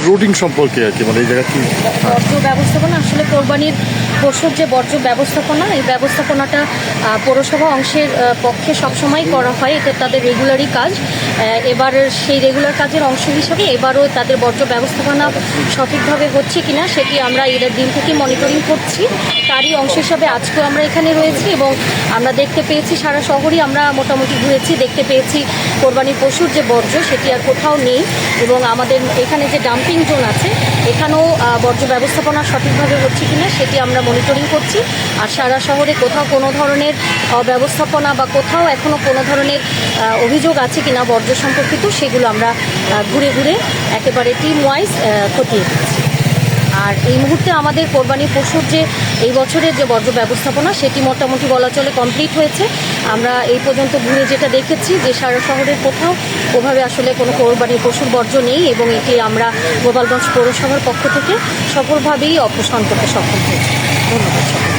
রুটিং সম্পর্কে আর কি, মানে এই জায়গা কি বর্জ্য ব্যবস্থাপনা আসলে কোরবানির পশুর যে বর্জ্য ব্যবস্থাপনা, এই ব্যবস্থাপনাটা পৌরসভা অংশের পক্ষে সবসময় করা হয়, এটা তাদের রেগুলারই কাজ। এবার সেই রেগুলার কাজের অংশ হিসাবে এবারও তাদের বর্জ্য ব্যবস্থাপনা সঠিকভাবে হচ্ছে কিনা সেটি আমরা এর দিন থেকে মনিটরিং করছি। তারই অংশ হিসাবে আজকেও আমরা এখানে রয়েছি এবং আমরা দেখতে পেয়েছি সারা শহরই আমরা মোটামুটি ঘুরেছি, দেখতে পেয়েছি কোরবানির পশুর যে বর্জ্য সেটি আর কোথাও নেই এবং আমাদের এখানে যে ডাম্পিং জোন আছে এখানেও বর্জ্য ব্যবস্থাপনা সঠিকভাবে হচ্ছে কিনা সেটি আমরা মনিটরিং করছি। আর সারা শহরে কোথাও কোনো ধরনের ব্যবস্থাপনা বা কোথাও এখনও কোনো ধরনের অভিযোগ আছে কিনা বর্জ্য সম্পর্কিত সেগুলো আমরা ঘুরে ঘুরে একেবারে টিম ওয়াইজ খতিয়ে দিচ্ছি। আর এই মুহূর্তে আমাদের কোরবানি পশুর যে এই বছরের যে বর্জ্য ব্যবস্থাপনা সেটি মোটামুটি বলা চলে কমপ্লিট হয়েছে। আমরা এই পর্যন্ত ঘুরে যেটা দেখেছি যে সারা শহরের কোথাও ওভাবে আসলে কোনো কোরবানি পশুর বর্জ্য নেই এবং এটি আমরা গোপালগঞ্জ পৌরসভার পক্ষ থেকে সফলভাবেই অপসারণ করতে সক্ষম হয়েছি। ধন্যবাদ।